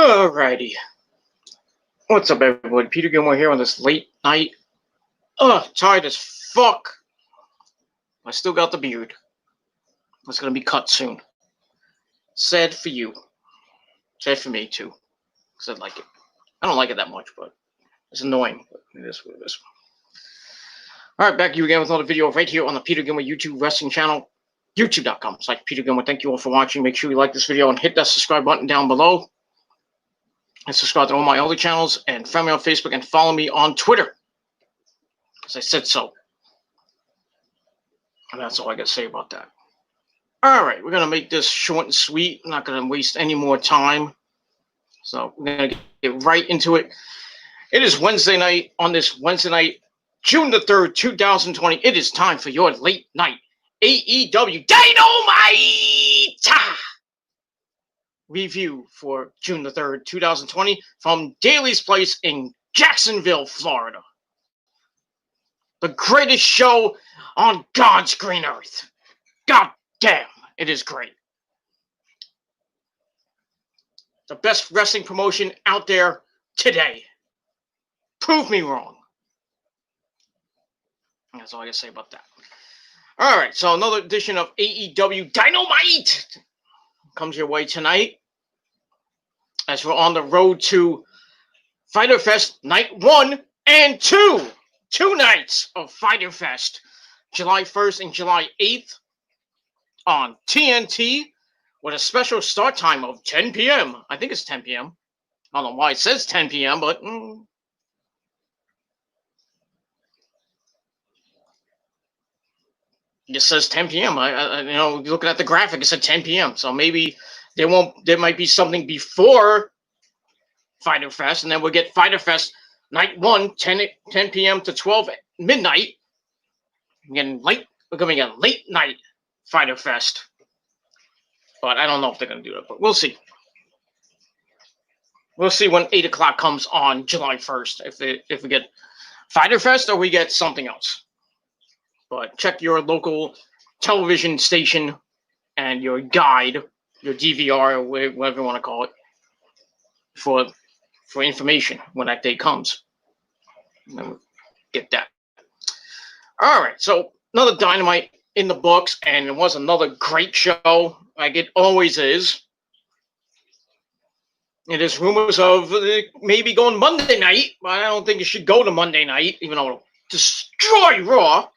Alrighty. What's up, everybody? Peter Gilmore here on this late night. Tired as fuck. I still got the beard. It's gonna be cut soon. Sad for you. Sad for me, too. Because I like it. I don't like it that much, but it's annoying. But it is what it is. Alright, back to you again with another video right here on the Peter Gilmore YouTube Wrestling channel. YouTube.com/Peter Gilmore. Thank you all for watching. Make sure you like this video and hit that subscribe button down below. And subscribe to all my other channels and friend me on Facebook and follow me on Twitter. As I said so. And that's all I got to say about that. Alright, we're going to make this short and sweet. I'm not going to waste any more time. So we're going to get right into it. It is Wednesday night. On this Wednesday night, June the 3rd, 2020, it is time for your late night AEW Dynamite review for June the 3rd, 2020 from Daily's Place in Jacksonville, Florida. The greatest show on God's green earth. God damn, it is great. The best wrestling promotion out there today. Prove me wrong. That's all I gotta say about that. Alright, so another edition of AEW Dynamite comes your way tonight as we're on the road to Fyter Fest Night 1 and 2. 2 nights of Fyter Fest, July 1st and July 8th on TNT with a special start time of 10 p.m. I think it's 10 p.m. I don't know why it says 10 p.m., but it says 10 p.m. I looking at the graphic, it said 10 p.m. So maybe there might be something before Fyter Fest, and then we'll get Fyter Fest Night 1, 10 p.m. to 12 midnight. We're going to get a late night Fyter Fest. But I don't know if they're going to do it, but we'll see. We'll see when 8 o'clock comes on July 1st, if we get Fyter Fest or we get something else. But check your local television station and your guide, your DVR, or whatever you want to call it, for information when that day comes. And then we'll get that. All right, so another Dynamite in the books, and it was another great show, like it always is. It is rumors of maybe going Monday night, but I don't think it should go to Monday night, even though it'll destroy Raw.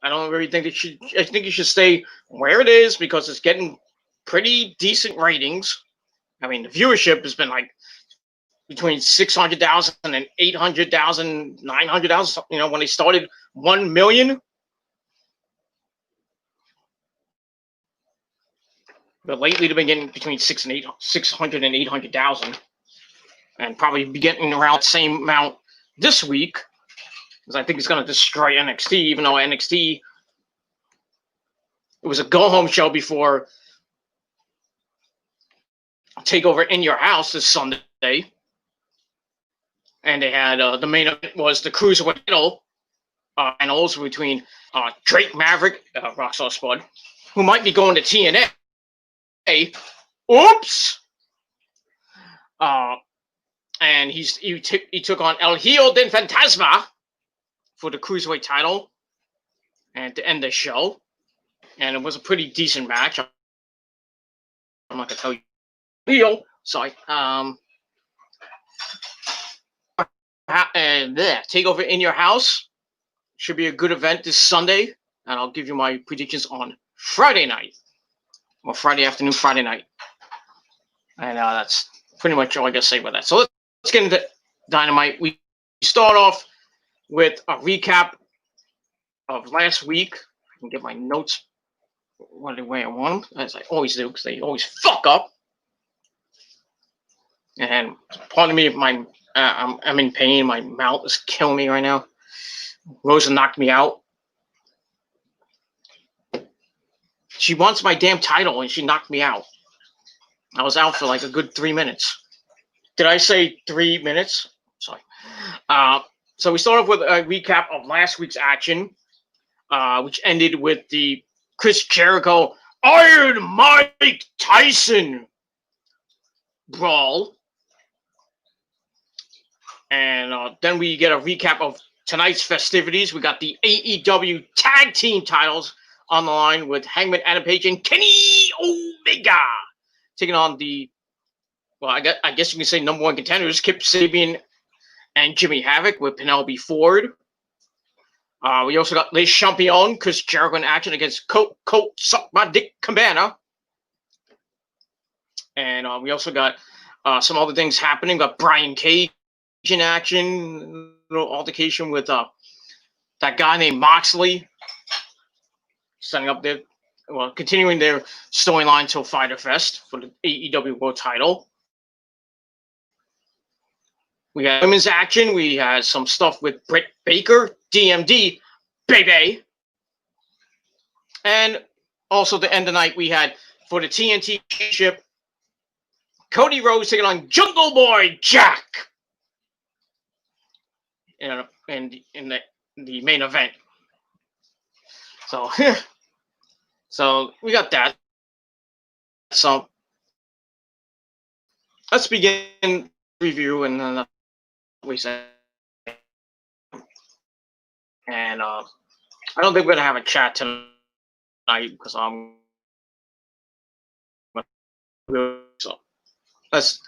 I don't really think it should. I think it should stay where it is because it's getting pretty decent ratings. I mean, the viewership has been like between 600,000 and 800,000, 900,000. You know, when they started 1 million. But lately they've been getting between 600 and 800,000, and probably be getting around the same amount this week. Because I think it's going to destroy NXT, even though NXT, it was a go-home show before TakeOver in Your House this Sunday. And they had, the main event was the Cruiserweight title, and also between Drake Maverick, Rockstar Spud, who might be going to TNA. Oops! And he took on El Hijo del Fantasma for the Cruiserweight title and to end the show. And it was a pretty decent match. I'm not going to tell you. Sorry. TakeOver in Your House should be a good event this Sunday. And I'll give you my predictions on Friday night. Or Friday afternoon, Friday night. And that's pretty much all I got to say about that. So let's get into Dynamite. We start off with a recap of last week. I can get my notes the way I want them, as I always do, because they always fuck up. And pardon me if I'm in pain. My mouth is killing me right now. Rosa knocked me out. She wants my damn title, and she knocked me out. I was out for like a good 3 minutes. Did I say 3 minutes? Sorry. So we start off with a recap of last week's action, which ended with the Chris Jericho Iron Mike Tyson Brawl. And then we get a recap of tonight's festivities. We got the AEW Tag Team titles on the line with Hangman Adam Page and Kenny Omega taking on the, well, I guess you can say number one contenders, Kip Sabian and Jimmy Havoc with Penelope Ford. We also got Les Champions, Chris Jericho in action against Colt Suck My Dick Cabana. And we also got some other things happening. We got Brian Cage in action, little altercation with that guy named Moxley, setting up their, well, continuing their storyline till Fyter Fest for the AEW World Title. We had women's action. We had some stuff with Britt Baker, DMD, baby. And also to end the night, we had for the TNT Championship, Cody Rhodes taking on Jungle Boy Jack in the main event. So, so we got that. So let's begin review and then we say. And I don't think we're gonna have a chat tonight because so let's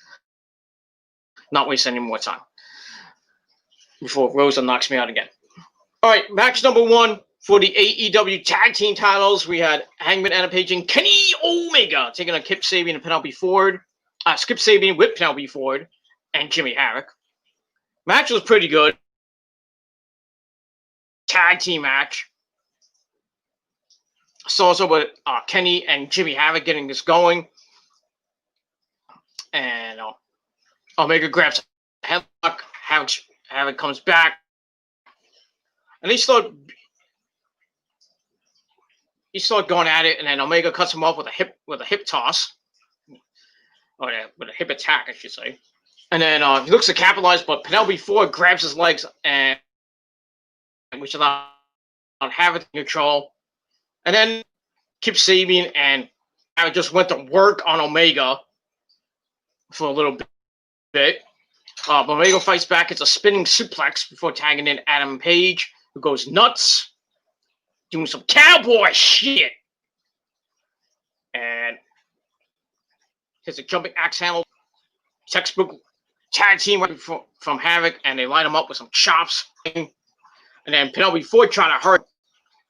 not waste any more time before Rosa knocks me out again. All right, match number one for the AEW Tag Team titles. We had Hangman Adam Page and Kenny Omega taking on Kip Sabian and Penelope Ford. Kip Sabian with Penelope Ford and Jimmy Havoc. Match was pretty good. Tag team match. So also with Kenny and Jimmy Havoc getting this going. And Omega grabs a headlock. Havoc comes back. And they start going at it, and then Omega cuts him off with a hip toss. Or with a hip attack, I should say. And then he looks to capitalize, but Penelope Ford grabs his legs, and which allowed Havoc to control. And then Kip Sabian and Havoc just went to work on Omega for a little bit. But Omega fights back. It's a spinning suplex before tagging in Adam Page, who goes nuts, doing some cowboy shit. And hits a jumping axe handle. Textbook tag team right from Havoc, and they line him up with some chops. And then Penelope Ford trying to hurt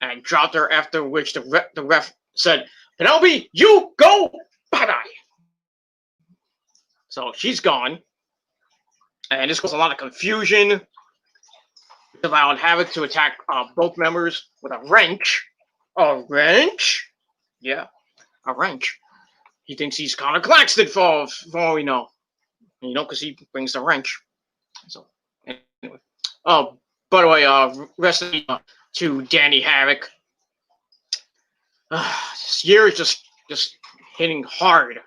and dropped her, after which the ref said, "Penelope, you go bye-bye." So she's gone. And this caused a lot of confusion. It allowed Havoc to attack both members with a wrench. A wrench? Yeah, a wrench. He thinks he's Connor Claxton for all we know. You know, because he brings the wrench. So, anyway. Oh, by the way, rest to Danny Havoc. This year is just hitting hard.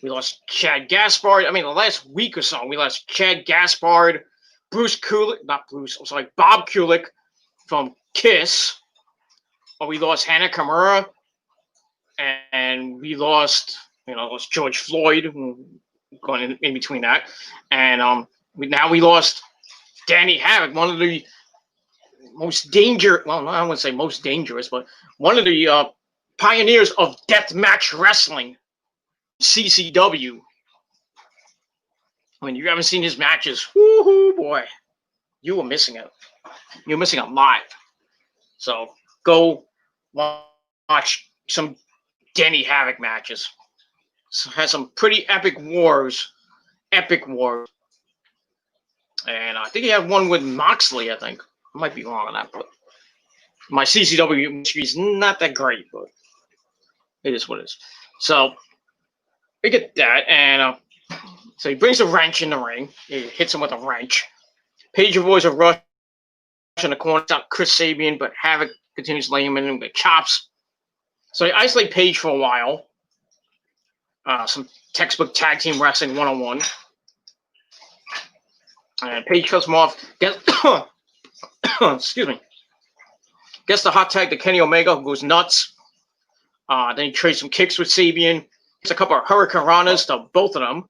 We lost Chad Gaspard. I mean, the last week or so, we lost Chad Gaspard, Bob Kulick from Kiss. Or we lost Hana Kimura, and we lost George Floyd, going in between that, and we lost Danny Havoc, one of the most dangerous. Well, I wouldn't say most dangerous, but one of the pioneers of deathmatch wrestling. CCW. I mean, you haven't seen his matches. Woohoo, boy. You were missing it. You're missing a lot. So go watch some Danny Havoc matches. So, had some pretty epic wars. Epic wars. And I think he had one with Moxley, I think. I might be wrong on that, but my CCW history is not that great, but it is what it is. So we get that, and so he brings a wrench in the ring. He hits him with a wrench. Page avoids a rush in the corner. It's not Chris Sabian, but Havoc continues laying him in with chops. So they isolate Page for a while. Some textbook tag team wrestling 101. And Page cuts him off. Excuse me. Gets the hot tag to Kenny Omega, who goes nuts. Then he trades some kicks with Sabian. A couple of Hurricane Ranas to both of them.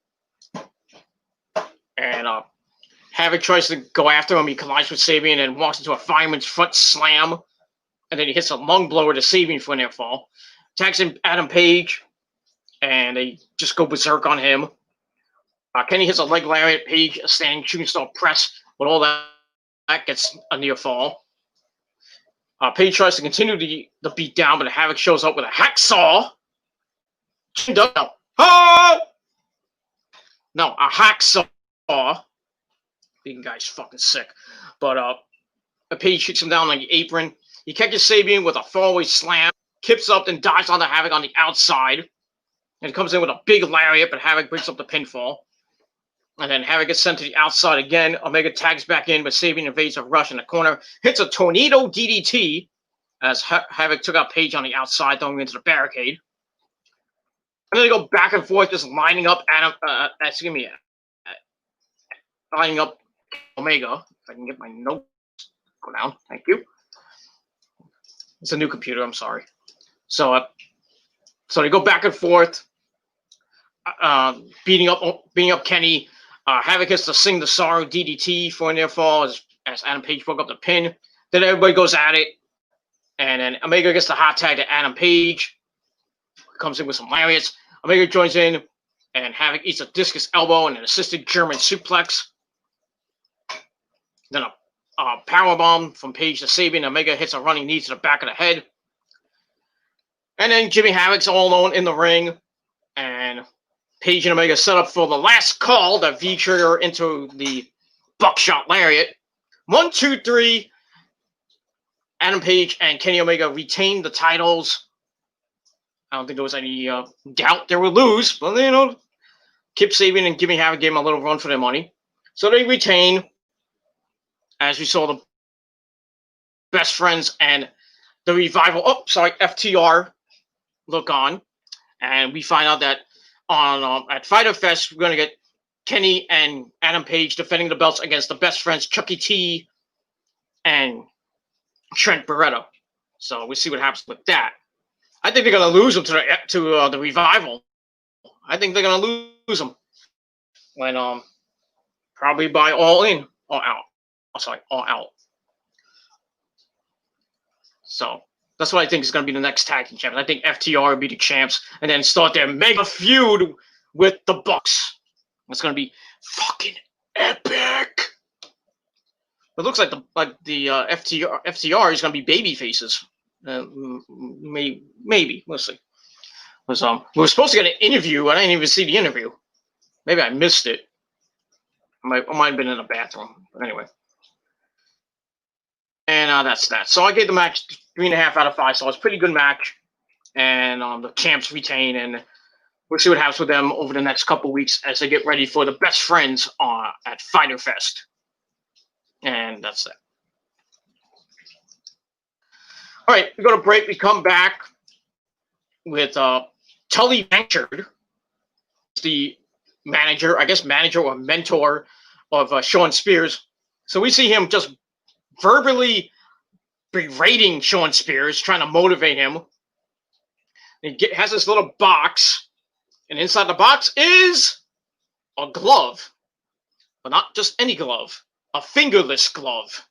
And Havoc tries to go after him. He collides with Sabian and walks into a fireman's foot slam. And then he hits a lung blower to Sabian for a near fall. Attacks him, Adam Page, and they just go berserk on him. Kenny hits a leg lariat, Page a standing shooting star press, but all that gets a near fall. Page tries to continue the beat down, but Havoc shows up with a hacksaw. No, a hacksaw. The guy's fucking sick. But Page shoots him down on the apron. He catches Sabian with a fallaway slam, kips up, and dives on the Havoc on the outside. And comes in with a big lariat, but Havoc breaks up the pinfall. And then Havoc gets sent to the outside again. Omega tags back in, but Sabian evades a rush in the corner. Hits a tornado DDT as Havoc took out Page on the outside, throwing him into the barricade. And then they go back and forth, just lining up lining up Omega. If I can get my notes, go down. Thank you. It's a new computer. I'm sorry. So they go back and forth, beating up Kenny. Havoc hits the Sing the Sorrow DDT for a near fall as Adam Page broke up the pin. Then everybody goes at it, and then Omega gets the hot tag to Adam Page. Comes in with some lariats. Omega joins in, and Havoc eats a discus elbow and an assisted German suplex. Then a powerbomb from Page to Sabian. Omega hits a running knee to the back of the head. And then Jimmy Havoc's all alone in the ring. And Page and Omega set up for the last call that V-trigger into the buckshot lariat. 1, 2, 3. Adam Page and Kenny Omega retain the titles. I don't think there was any doubt they would lose. But, Kip Sabian and Jimmy Havoc gave them a little run for their money. So they retain. As we saw the Best Friends and the Revival. FTR look on. And we find out that at Fyter Fest, we're going to get Kenny and Adam Page defending the belts against the Best Friends, Chucky T and Trent Beretta. So we'll see what happens with that. I think they're going to lose them to the Revival. I think they're going to lose them when probably by All In or Out. All Out. So that's what I think is going to be the next tag team champions. I think FTR will be the champs and then start their mega feud with the Bucks. It's going to be fucking epic. It looks like the FTR is going to be baby faces. Maybe we'll see. We were supposed to get an interview. I didn't even see the interview. Maybe I missed it. I might have been in the bathroom. But anyway. And that's that. So I gave the match 3.5 out of 5. So it's a pretty good match. And the champs retain. And we'll see what happens with them over the next couple weeks as they get ready for the Best Friends at Fyter Fest. And that's that. All right, we go to break. We come back with Tully Blanchard, the manager or mentor of Shawn Spears. So we see him just verbally berating Shawn Spears, trying to motivate him. He has this little box, and inside the box is a glove, but not just any glove, a fingerless glove.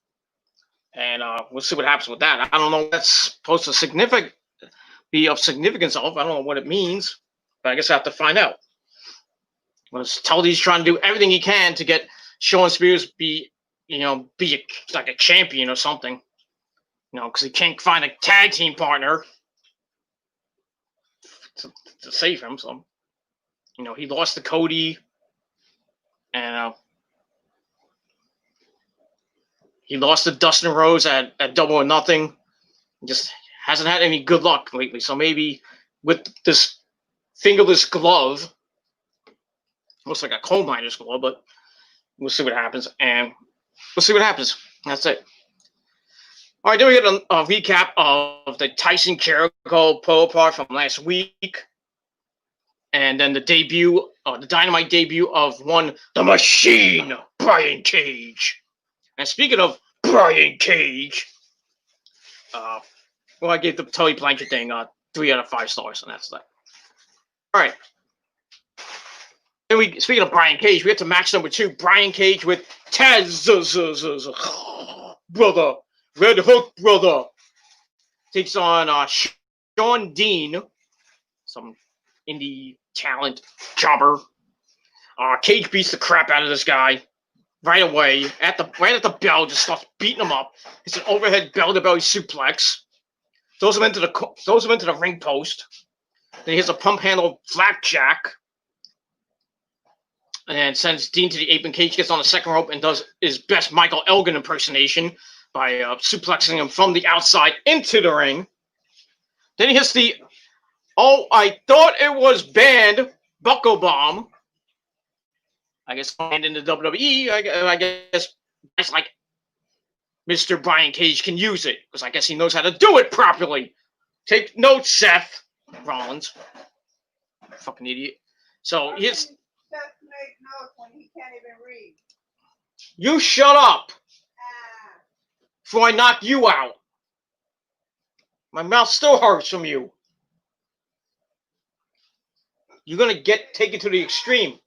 And we'll see what happens with that. I don't know what that's supposed to be of significance of. I don't know what it means, but I guess I have to find out. Tully's trying to do everything he can to get Shawn Spears be like a champion or something. Because he can't find a tag team partner to save him. So, he lost to Cody, and he lost to Dustin Rhodes at Double or Nothing. He just hasn't had any good luck lately. So maybe with this fingerless glove, looks like a coal miner's glove, but we'll see what happens. And we'll see what happens. That's it. All right, then we get a recap of the Tyson Jericho pull apart from last week. And then the debut, the Dynamite debut of the Machine, Brian Cage. And speaking of Brian Cage, I gave the Tully Blanchard thing 3 out of 5 stars, and that's that. All right. speaking of Brian Cage, we get to match number 2. Brian Cage with Taz brother, Red Hook brother, takes on Sean Dean, some indie talent jobber. Cage beats the crap out of this guy right away right at the bell, just starts beating him up. It's an overhead belly-to-belly suplex. Throws him into the ring post. Then he hits a pump handle flapjack. And sends Dean to the apron. Cage gets on the second rope and does his best Michael Elgin impersonation by suplexing him from the outside into the ring. Then he hits the, I thought it was banned, Buckle Bomb. I guess banned in the WWE. I guess it's like Mr. Brian Cage can use it because I guess he knows how to do it properly. Take notes, Seth Rollins. Fucking idiot. So he hits. Make notes when he can't even read. You shut up before I knock you out. My mouth still hurts from you. You're gonna take it to the extreme.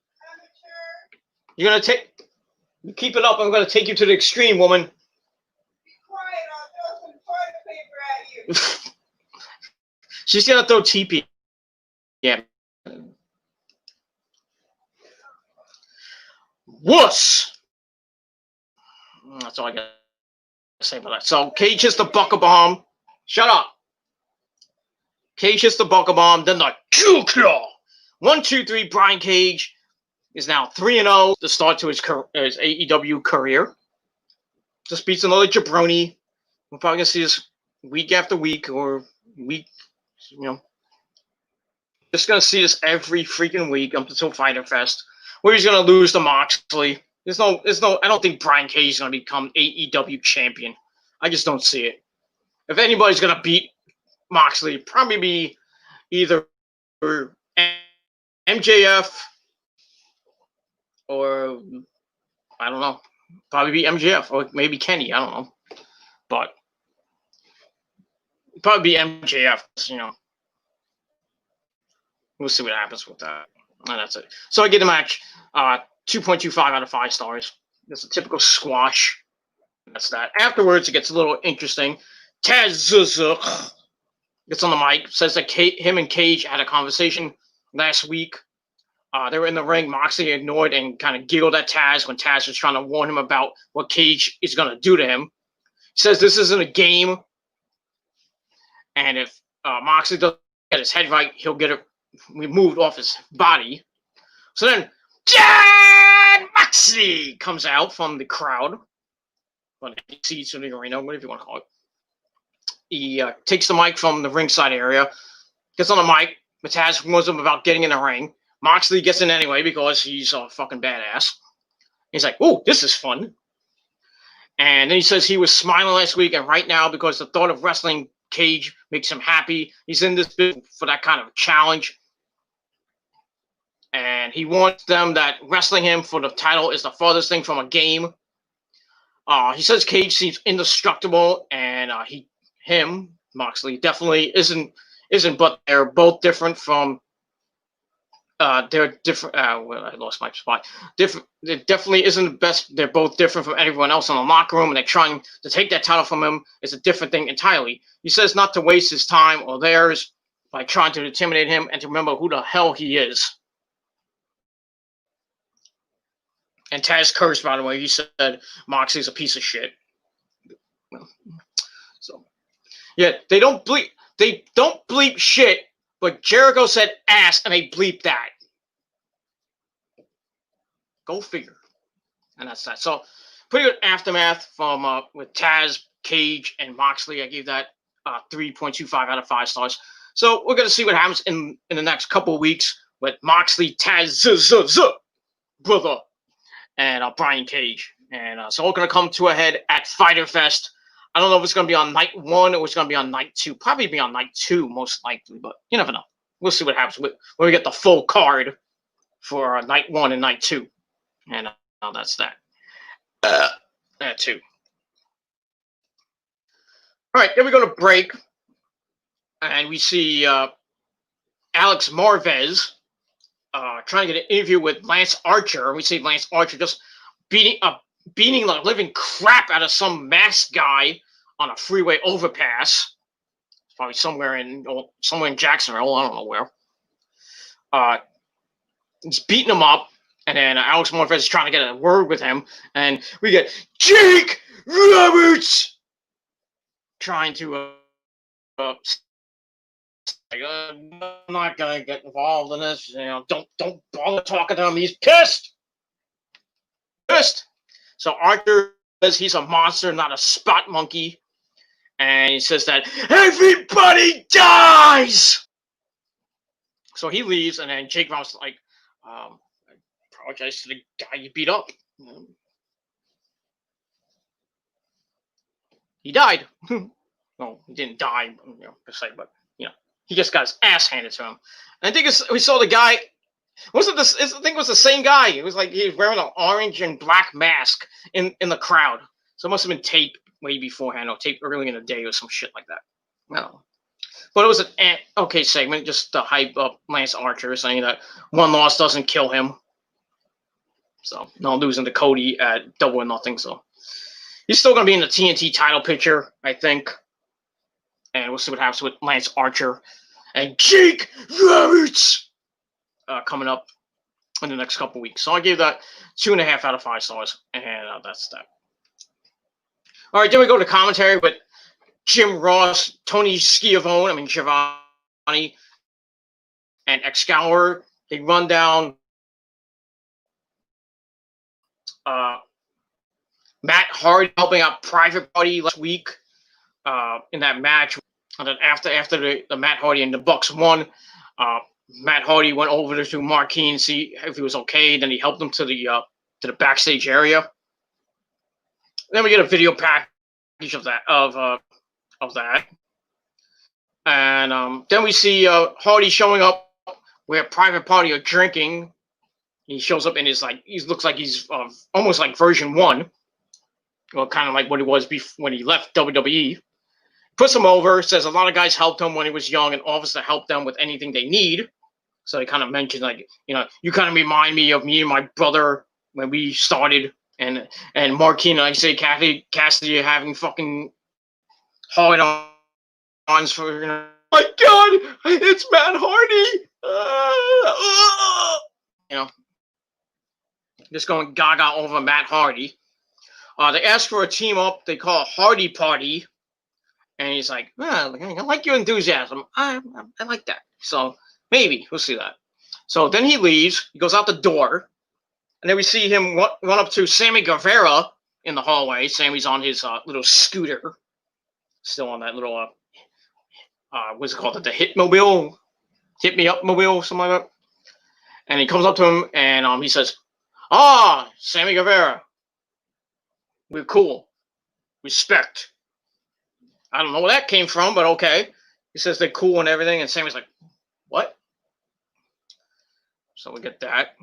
You're gonna you keep it up. I'm gonna take you to the extreme, woman. Be quiet. I'll throw some toilet paper at you. She's gonna throw TP. Yeah. Wuss! That's all I gotta say about that. So Cage hits the Buckle Bomb. Shut up. Cage hits the Buckle Bomb, then the Q Claw. 1, 2, 3. Brian Cage is now 3-0 to start to his AEW career. Just beats another jabroni. We're probably gonna see this week after week or week, Just gonna see this every freaking week up until Fyter Fest, where he's gonna lose to Moxley. There's no. I don't think Brian Cage is gonna become AEW champion. I just don't see it. If anybody's gonna beat Moxley, probably be either MJF or I don't know. Probably be MJF or maybe Kenny. I don't know, but probably be MJF. We'll see what happens with that. And that's it. So I get the match 2.25 out of 5 stars. It's a typical squash. That's that. Afterwards, it gets a little interesting. Taz gets on the mic, says that him and Cage had a conversation last week. They were in the ring. Moxley ignored and kind of giggled at Taz when Taz was trying to warn him about what Cage is going to do to him. He says this isn't a game. And if Moxley doesn't get his head right, he'll get it removed off his body. So then Jon Moxley comes out from the crowd, or the seats in the arena, whatever you want to call it. He takes the mic from the ringside area, gets on the mic. Taz warns him about getting in the ring. Moxley gets in anyway because he's a fucking badass. He's like, "Ooh, this is fun." And then he says he was smiling last week, and right now, because the thought of wrestling Cage makes him happy. He's in this business for that kind of challenge. And he wants them that wrestling him for the title is the farthest thing from a game. He says Cage seems indestructible, and Moxley, definitely isn't, but they're both different from. They're different. Well, I lost my spot. Different. It definitely isn't the best. They're both different from everyone else in the locker room, and they're trying to take that title from him. It's a different thing entirely. He says not to waste his time or theirs by trying to intimidate him, and to remember who the hell he is. And Taz cursed, by the way. He said Moxley's a piece of shit. So, yeah, they don't bleep. They don't bleep shit. But Jericho said ass, and they bleeped that. Go figure. And that's that. So, pretty good aftermath from with Taz, Cage, and Moxley. I gave that 3.25 out of 5 stars. So, we're going to see what happens in the next couple of weeks with Moxley, Taz, brother, and Brian Cage. And so, we're going to come to a head at Fyter Fest. I don't know if it's going to be on night 1 or it's going to be on night 2. Probably be on night 2, most likely, but you never know. We'll see what happens when we get the full card for night 1 and night 2. And that's that. That too. All right, then we go to break. And we see Alex Marvez trying to get an interview with Lance Archer. We see Lance Archer just beating the living crap out of some masked guy on a freeway overpass. Probably somewhere in Jacksonville. I don't know where. He's beating him up, and then Alex Morfez is trying to get a word with him, and we get Jake Roberts trying to I'm not gonna get involved in this. Don't bother talking to him. He's pissed. So Arthur says he's a monster, not a spot monkey, and he says that everybody dies. So he leaves, and then Jake Roberts like, I apologize to the guy you beat up. He died. No, he didn't die, per se, but he just got his ass handed to him. And I think we saw the guy. Wasn't this? I think it was the same guy. It was like he was wearing an orange and black mask in the crowd. So it must have been taped way beforehand, or taped early in the day, or some shit like that. No, but it was an okay segment, just to hype up Lance Archer, saying that one loss doesn't kill him. So not losing to Cody at Double or Nothing. So he's still going to be in the TNT title picture, I think. And we'll see what happens with Lance Archer and Jake Roberts coming up in the next couple weeks. So I gave that 2.5 out of 5 stars, and that's that. All right, then we go to commentary with Jim Ross, Tony Schiavone, Giovanni, and Excalibur. They run down Matt Hardy helping out Private Party last week in that match. And then after the Matt Hardy and the Bucks won, Matt Hardy went over to Marquis and see if he was okay. Then he helped him to the backstage area. Then we get a video package of that. And then we see Hardy showing up where Private Party are drinking. He shows up in his he looks like he's almost like version 1, or kind of like what he was when he left WWE. Puts him over, says a lot of guys helped him when he was young and offers to help them with anything they need. So he kind of mentioned you kind of remind me of me and my brother when we started, and Marquis and I say Cassidy having fucking hard ons for my God, it's Matt Hardy. Just going gaga over Matt Hardy. They ask for a team up. They call it Hardy Party. And he's like, I like your enthusiasm. I like that. So maybe we'll see that. So then he leaves. He goes out the door. And then we see him run up to Sammy Guevara in the hallway. Sammy's on his little scooter. Still on that little, what's it called? The Hitmobile? Hit Me Up Mobile, something like that. And he comes up to him and he says, Sammy Guevara. We're cool. Respect. I don't know where that came from, but okay. He says they're cool and everything, and Sammy's like, what? So we get that.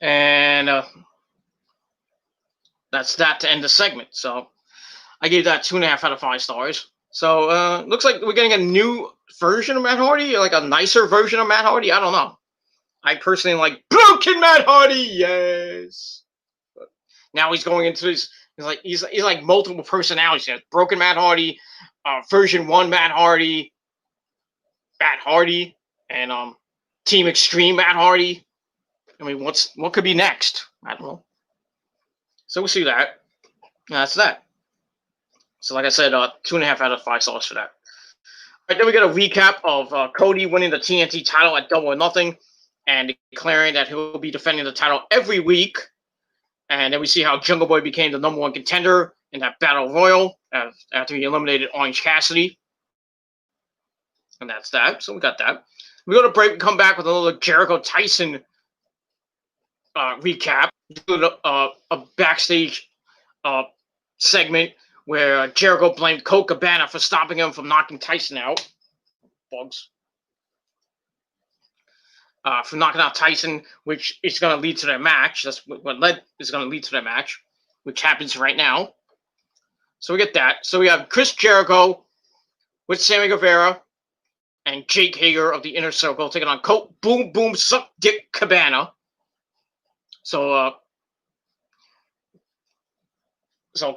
And that's that to end the segment. So I gave that 2.5 out of 5 stars. So looks like we're getting a new version of Matt Hardy, like a nicer version of Matt Hardy. I don't know. I personally like broken Matt Hardy, yes. But now he's going into his... He's like multiple personalities. He has broken Matt Hardy, version 1 Matt Hardy, and Team Extreme Matt Hardy. What could be next? I don't know. So we'll see that. That's that. So like I said, 2.5 out of 5 stars for that. All right, then we get a recap of Cody winning the TNT title at Double or Nothing and declaring that he'll be defending the title every week. And then we see how Jungle Boy became the #1 contender in that Battle Royal after he eliminated Orange Cassidy. And that's that. So we got that. We go to break and come back with a little Jericho Tyson recap. A backstage segment where Jericho blamed Colt Cabana for stopping him from knocking Tyson out. Bugs. For knocking out Tyson, which is going to lead to their match. That's what is going to lead to their match, which happens right now. So we get that. So we have Chris Jericho with Sammy Guevara and Jake Hager of the Inner Circle taking on Colt Boom Boom Suck Dick Cabana. So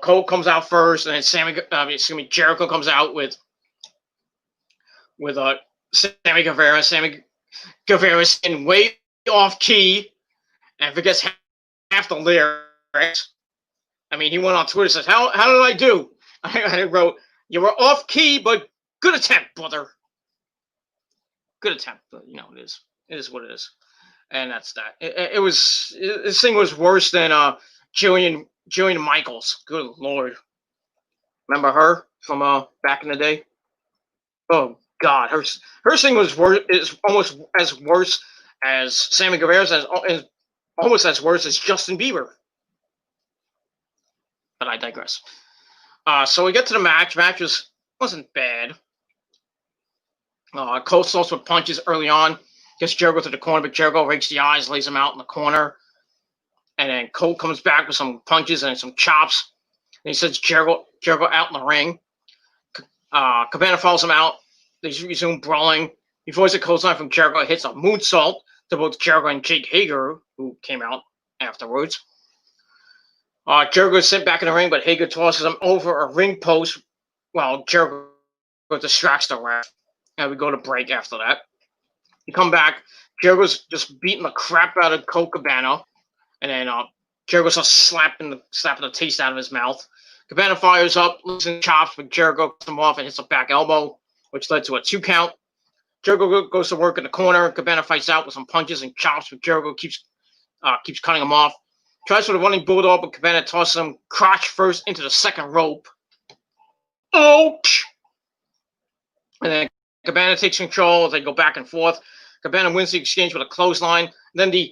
Colt comes out first, and then Jericho comes out with Sammy Guevara. Sammy Guevara's in way off key and forgets half the lyrics. I mean, he went on Twitter and says, How did I do? I wrote, you were off key, but good attempt, brother. Good attempt, but you know, it is what it is. And that's that. This thing was worse than Jillian Michaels. Good Lord. Remember her from back in the day? Oh God, her thing is almost as worse as Sammy Guevara's, is almost as worse as Justin Bieber. But I digress. So we get to the match. Match wasn't bad. Colt starts with punches early on. Gets Jericho to the corner, but Jericho rakes the eyes, lays him out in the corner. And then Colt comes back with some punches and some chops. And he sends Jericho out in the ring. Cabana follows him out. They resume brawling. Before the clothesline from Jericho hits a moonsault to both Jericho and Jake Hager, who came out afterwards. Jericho is sent back in the ring, but Hager tosses him over a ring post while Jericho distracts the ref. And we go to break after that. We come back. Jericho's just beating the crap out of Colt Cabana. And then Jericho's just slapping the taste out of his mouth. Cabana fires up, losing chops, but Jericho cuts him off and hits a back elbow, which led to a 2 count. Jericho goes to work in the corner. Cabana fights out with some punches and chops, but Jericho keeps cutting him off. Tries for the running bulldog, but Cabana tosses him crotch first into the second rope. Ouch! And then Cabana takes control as they go back and forth. Cabana wins the exchange with a clothesline. Then the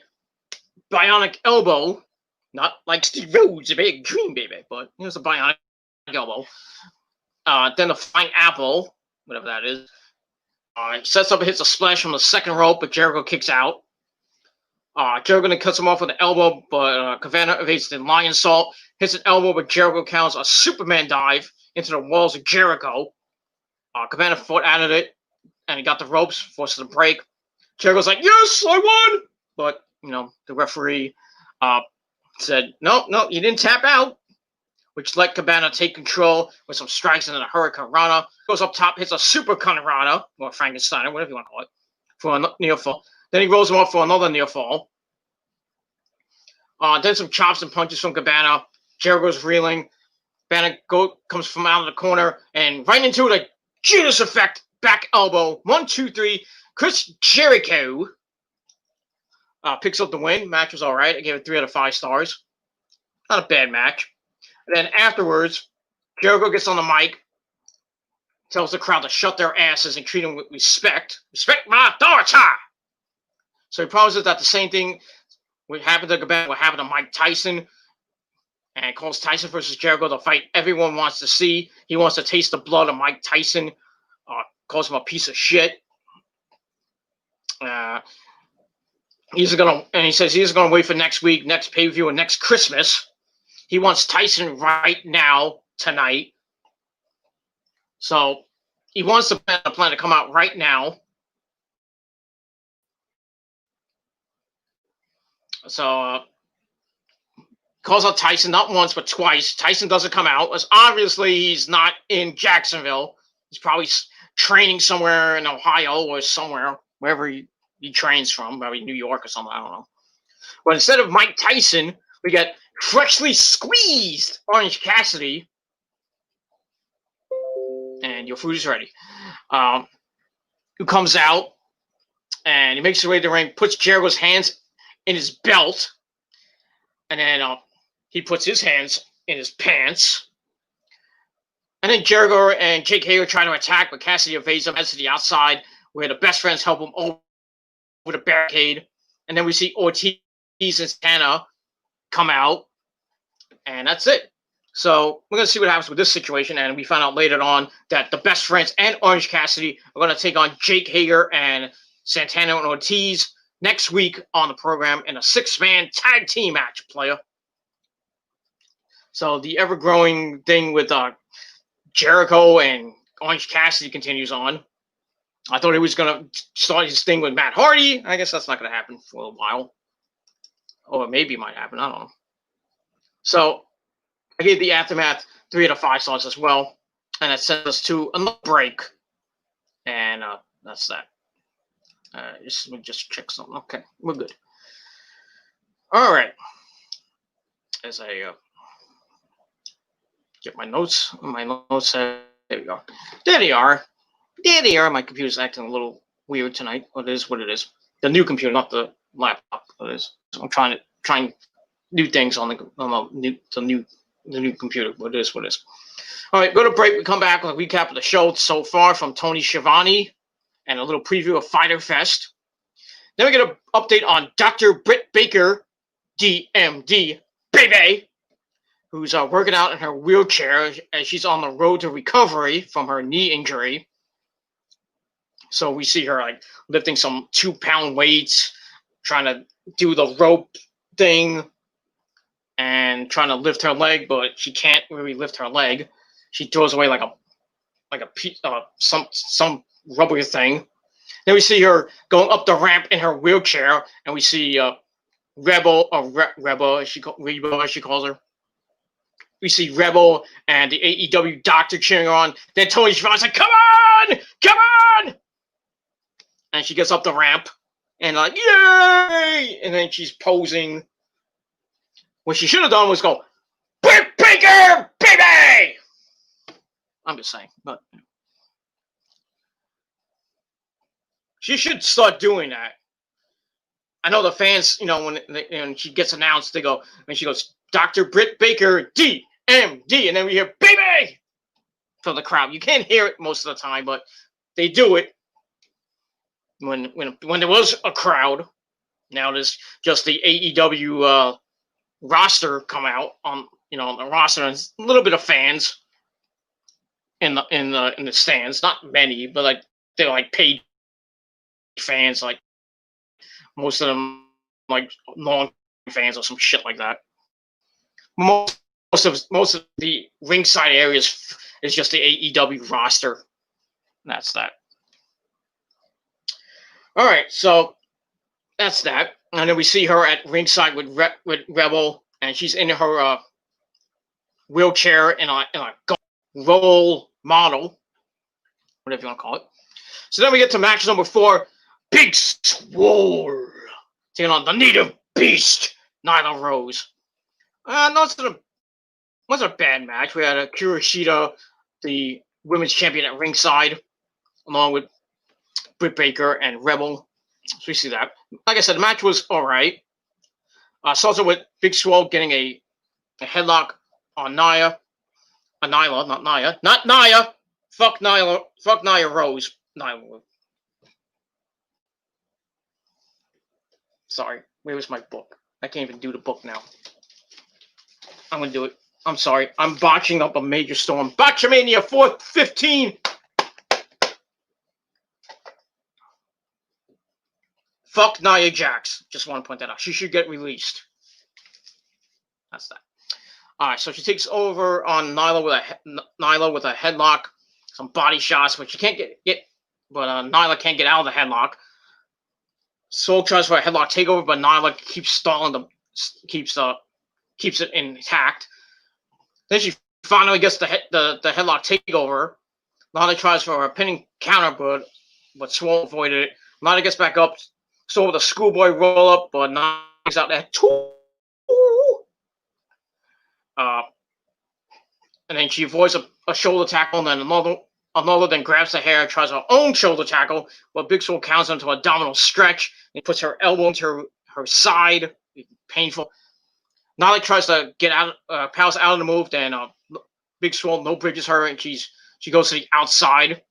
bionic elbow, not like Steve Rhodes, a big dream baby, but here's a bionic elbow. Then the flying apple, whatever that is. Sets up and hits a splash from the second rope, but Jericho kicks out. Jericho then cuts him off with an elbow, but Cabana evades the lion salt, hits an elbow, but Jericho counts a Superman dive into the walls of Jericho. Cabana fought out of it, and he got the ropes, forces a break. Jericho's like, yes, I won! But, you know, the referee said, no, you didn't tap out, which let Cabana take control with some strikes into the Hurricane Rana. Goes up top, hits a Super Rana, or Frankenstein, or whatever you want to call it, for a near fall. Then he rolls him up for another near fall. Then some chops and punches from Cabana. Jericho's reeling. Cabana comes from out of the corner and right into the Judas Effect back elbow. 1, 2, 3. Chris Jericho picks up the win. Match was all right. I gave it 3 out of 5 stars. Not a bad match. And then afterwards, Jericho gets on the mic, tells the crowd to shut their asses and treat him with respect. Respect my authority! So he promises that the same thing would happen to Cabana would happen to Mike Tyson, and calls Tyson versus Jericho the fight everyone wants to see. He wants to taste the blood of Mike Tyson. Calls him a piece of shit. He says he's gonna wait for next week, next pay-per-view, and next Christmas. He wants Tyson right now, tonight. So he wants the plan to come out right now. So calls out Tyson not once but twice. Tyson doesn't come out, as obviously he's not in Jacksonville. He's probably training somewhere in Ohio or somewhere, wherever he trains from, probably New York or something, I don't know. But instead of Mike Tyson, we get freshly squeezed Orange Cassidy. And your food is ready. Who comes out, and he makes his way to the ring, puts Jericho's hands in his belt, and then he puts his hands in his pants. And then Jericho and Jake Hager try to attack, but Cassidy evades them, heads to the outside, where the best friends help him over the barricade. And then we see Ortiz and Santana come out, and that's it. So we're going to see what happens with this situation, and we find out later on that the best friends and Orange Cassidy are going to take on Jake Hager and Santana and Ortiz next week on the program in a 6-man tag team match, player. So the ever-growing thing with Jericho and Orange Cassidy continues on. I thought he was gonna start his thing with Matt Hardy. I guess that's not gonna happen for a while, or maybe it might happen. I don't know. So I gave the Aftermath 3 out of 5 stars as well, and that sends us to another break, and that's that. Let me just check something. Okay, we're good. All right. As I get my notes, there we go. There they are. There they are. My computer's acting a little weird tonight. What it is, what it is. The new computer, not the laptop. It is. So I'm trying new things on the new computer. What it is, what it is. All right, go to break. We come back with a recap of the show so far from Tony Schiavone and a little preview of Fyter Fest. Then we get an update on Dr. Britt Baker, DMD, baby, who's working out in her wheelchair as she's on the road to recovery from her knee injury. So we see her like lifting some 2-pound weights, trying to do the rope thing, and trying to lift her leg, but she can't really lift her leg. She throws away like a piece, some rubber thing. Then we see her going up the ramp in her wheelchair, and we see Rebel, Rebel, as she calls her. We see Rebel and the AEW doctor cheering on. Then Tony Schiavone's like, "Come on, come on!" And she gets up the ramp, and like, "Yay!" And then she's posing. What she should have done was go, "Britt Baker, baby!" I'm just saying, but she should start doing that. I know the fans, when she gets announced, they go, and she goes, "Dr. Britt Baker, DMD," and then we hear "baby" from the crowd. You can't hear it most of the time, but they do it when there was a crowd. Now there's just the AEW roster come out on the roster, and a little bit of fans in the stands. Not many, but like they're like paid fans, like most of them like long fans or some shit like that. Most of the ringside areas is just the AEW roster. And that's that. All right, so that's that. And then we see her at ringside with Rebel, and she's in her wheelchair in a role model, whatever you want to call it. So then we get to match number 4, Big Swole taking on the Native Beast, Nyla Rose. No, it wasn't a bad match. We had Akira Shida, the women's champion, at ringside, along with Britt Baker and Rebel. So we see that. Like I said, the match was all right. Starts with Big Swole getting a headlock on Nyla, not Nia. Not Nia. Fuck Nyla. Fuck Nia Rose. Nyla. Sorry. Where was my book? I can't even do the book now. I'm going to do it. I'm sorry. I'm botching up a major storm. Botchamania 415. Fuck Nia Jax. Just want to point that out. She should get released. That's that. All right, so she takes over on Nyla with a headlock, some body shots, but she can't get. But Nyla can't get out of the headlock. Swole tries for a headlock takeover, but Nyla keeps stalling keeps it intact. Then she finally gets the headlock takeover. Nyla tries for a pinning counter, but Swole avoided it. Nyla gets back up, so with a schoolboy roll up, but Nyla's out there. And then she avoids a shoulder tackle, and then another then grabs the hair, tries her own shoulder tackle, but Big Swole counts into a abdominal stretch and puts her elbow into her side. Painful. Nyla tries to get out, powers out of the move, then Big Swole no bridges her, and she goes to the outside.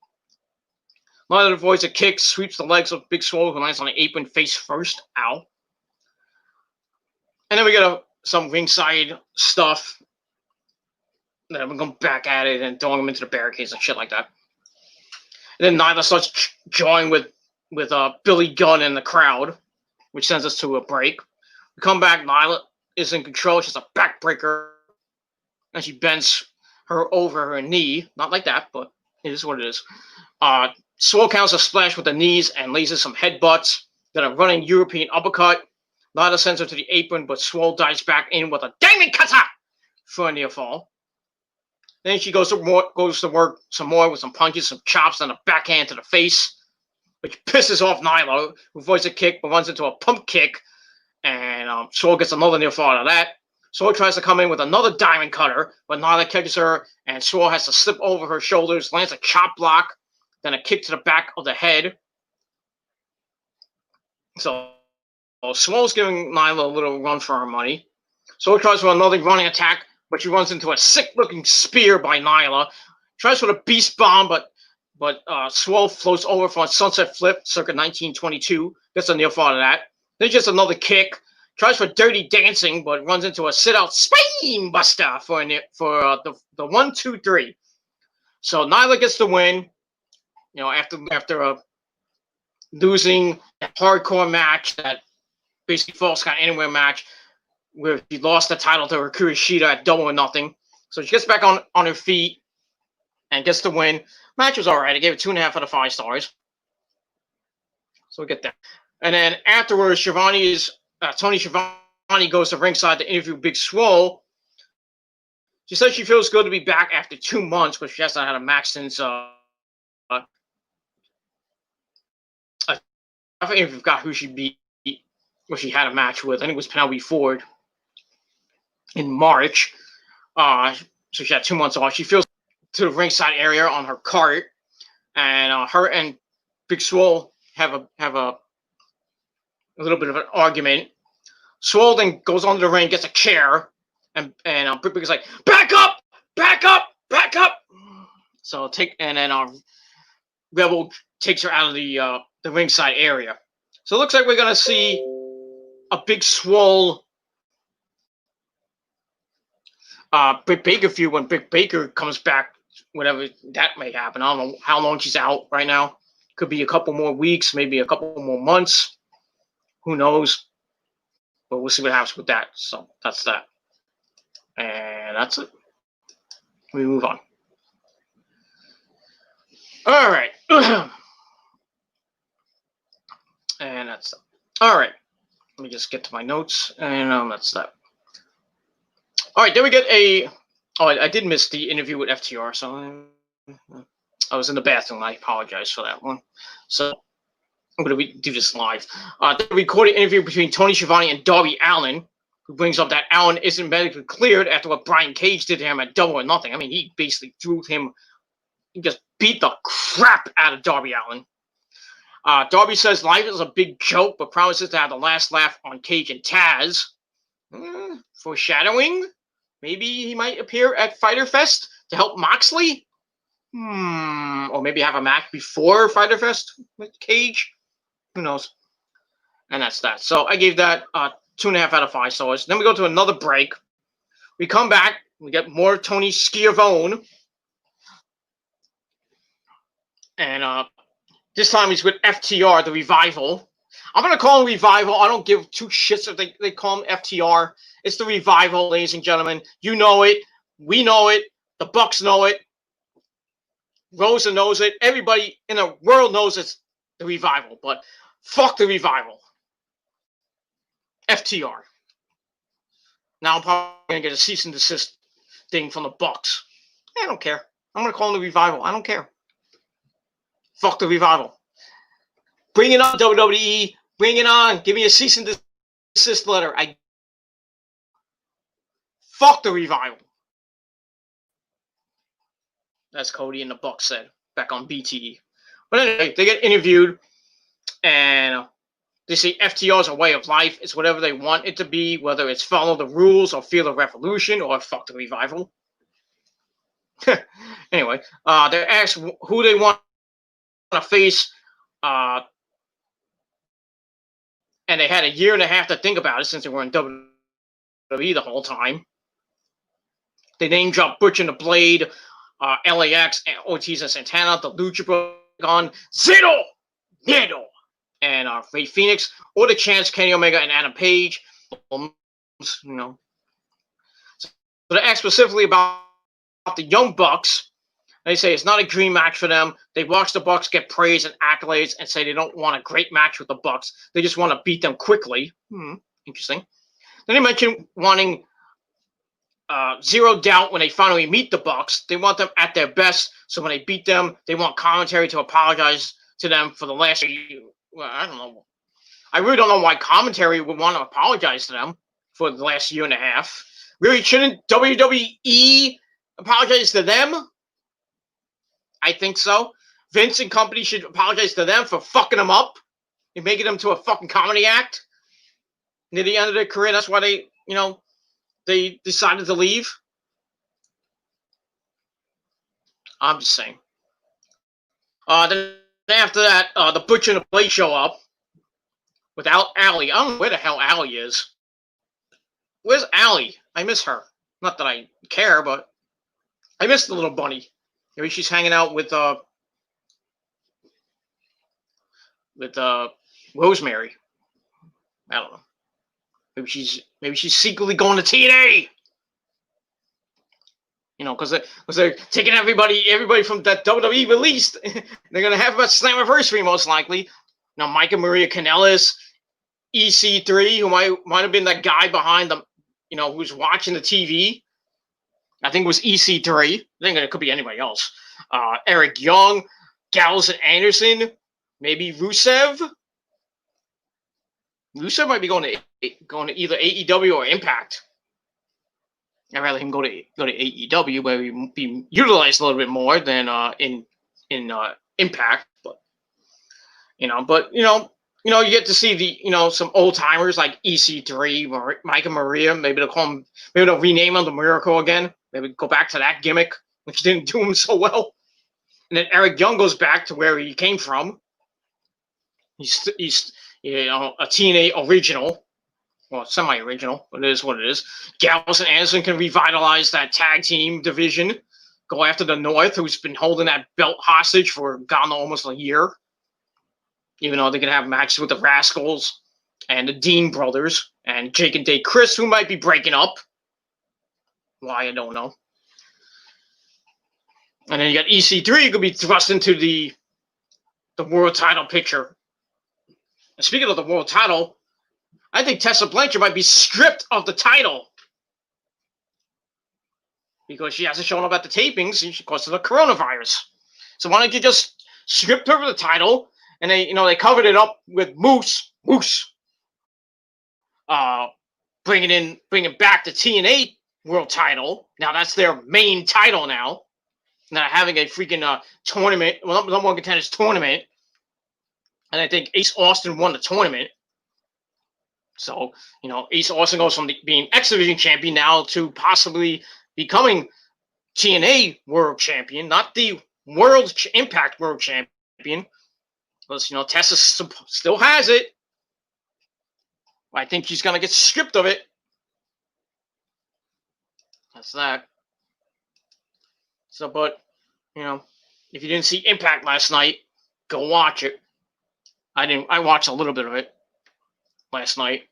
Nyla avoids a kick, sweeps the legs of Big Swole, who lands on the apron face first. Ow. And then we get some ringside stuff. Then we're going back at it and throwing him into the barricades and shit like that. And then Nyla starts joining with Billy Gunn in the crowd, which sends us to a break. We come back. Nyla is in control. She's a backbreaker, and she bends her over her knee. Not like that, but it is what it is. Swole counts a splash with the knees and lays in some headbutts. Then a running European uppercut. Nyla sends her to the apron, but Swole dives back in with a diamond cutter for a near fall. Then she goes to work some more with some punches, some chops, and a backhand to the face, which pisses off Nyla, who avoids a kick but runs into a pump kick, and Swole gets another near fall out of that. Swole tries to come in with another diamond cutter, but Nyla catches her, and Swole has to slip over her shoulders, lands a chop block, then a kick to the back of the head. So Swole's giving Nyla a little run for her money. Swole tries for another running attack, but she runs into a sick-looking spear by Nyla. Tries for the beast bomb, but Swole floats over for a sunset flip, circa 1922. Gets a near fall out of that. Then just another kick. Tries for dirty dancing, but runs into a sit-out spine buster for the 1-2-3. So Nyla gets the win. You know, after a losing a hardcore match, that basically Falls Count Anywhere match, where she lost the title to Hikaru Shida at Double or Nothing. So she gets back on her feet and gets the win. Match was alright. I gave it 2.5 out of 5 stars. So we get that. And then afterwards, Tony Schiavone goes to ringside to interview Big Swole. She says she feels good to be back after 2 months, but she hasn't had a match since I forgot who she beat, or she had a match with. I think it was Penelope Ford in March. So she had 2 months off. She feels to the ringside area on her cart, and her and Big Swole have a little bit of an argument. Swole then goes onto the ring, gets a chair, and Britt Baker's like, back up, back up, back up. So Rebel takes her out of the ringside area. So it looks like we're gonna see a Big Swole Britt Baker feud when Britt Baker comes back, whatever that may happen. I don't know how long she's out right now. Could be a couple more weeks, maybe a couple more months. Who knows? But we'll see what happens with that. So that's that. And that's it. We move on. All right. And that's that. All right. Let me just get to my notes. And that's that. All right. Then we get I did miss the interview with FTR. So I was in the bathroom. I apologize for that one. So I'm going to do this live. The recorded interview between Tony Schiavone and Darby Allin, who brings up that Allin isn't medically cleared after what Brian Cage did to him at Double or Nothing. I mean, he basically he just beat the crap out of Darby Allin. Darby says life is a big joke, but promises to have the last laugh on Cage and Taz. Foreshadowing? Maybe he might appear at Fyter Fest to help Moxley? Or maybe have a match before Fyter Fest with Cage? Who knows? And that's that. So I gave that 2.5 out of 5 stars. Then we go to another break. We come back. We get more Tony Schiavone. And this time he's with FTR, the Revival. I'm going to call him Revival. I don't give two shits if they call him FTR. It's the Revival, ladies and gentlemen. You know it. We know it. The Bucks know it. Rosa knows it. Everybody in the world knows it's the Revival. But fuck the Revival. FTR. Now I'm probably going to get a cease and desist thing from the Bucks. I don't care. I'm going to call him the Revival. I don't care. Fuck the Revival. Bring it on, WWE. Bring it on. Give me a cease and desist letter. Fuck the Revival. That's Cody and the Bucks said back on BTE. But anyway, they get interviewed, and they say FTR is a way of life. It's whatever they want it to be, whether it's follow the rules or feel the revolution or fuck the Revival. Anyway, they're asked who they want to face, and they had a 1.5 years to think about it since they were in WWE the whole time. They name drop Butcher and the Blade, LAX, and Ortiz and Santana, the Lucha Brothers, Zero, Miedo, and Rey Fenix, or the Chance, Kenny Omega, and Adam Page. You know. So they asked specifically about the Young Bucks. They say it's not a dream match for them. They watch the Bucks get praise and accolades and say they don't want a great match with the Bucks. They just want to beat them quickly. Interesting. Then they mentioned wanting zero doubt when they finally meet the Bucks. They want them at their best. So when they beat them, they want commentary to apologize to them for the last year. Well, I don't know. I really don't know why commentary would want to apologize to them for the last year and a half. Really, shouldn't WWE apologize to them? I think so. Vince and company should apologize to them for fucking them up and making them to a fucking comedy act near the end of their career. That's why they, they decided to leave. I'm just saying. Then after that, the Butcher and the Blade show up without Allie. I don't know where the hell Allie is. Where's Allie? I miss her. Not that I care, but I miss the little bunny. Maybe she's hanging out with Rosemary. I don't know. Maybe she's secretly going to TNA. Because they're taking everybody from that WWE released. They're gonna have a Slammiversary most likely. Mike and Maria Kanellis, EC3, who might have been that guy behind them, who's watching the TV. I think it was EC3. I think it could be anybody else. Eric Young, Gallows and Anderson, maybe Rusev. Rusev might be going to either AEW or Impact. I'd rather him go to AEW, where he be utilized a little bit more than in Impact. But you get to see the some old timers like EC3, Mike and Maria. Maybe they'll rename him the Miracle again. Maybe go back to that gimmick, which didn't do him so well. And then Eric Young goes back to where he came from. He's a TNA original. Well, semi-original, but it is what it is. Gallows and Anderson can revitalize that tag team division. Go after the North, who's been holding that belt hostage for almost a year. Even though they can have matches with the Rascals and the Dean brothers and Jake and Dave Chris, who might be breaking up. Why, I don't know. And then you got EC3, who could be thrust into the world title picture. And speaking of the world title, I think Tessa Blanchard might be stripped of the title because she hasn't shown up at the tapings because of the coronavirus. So why don't you just strip her of the title? And they covered it up with Moose, bringing back the TNA World Title. Now that's their main title now. Now having a freaking tournament, number one contenders tournament, and I think Ace Austin won the tournament. So, Ace Austin goes from being X Division champion now to possibly becoming TNA World Champion, not the Impact World Champion. Because, Tessa still has it. I think she's going to get stripped of it. That's that. So, but, if you didn't see Impact last night, go watch it. I watched a little bit of it last night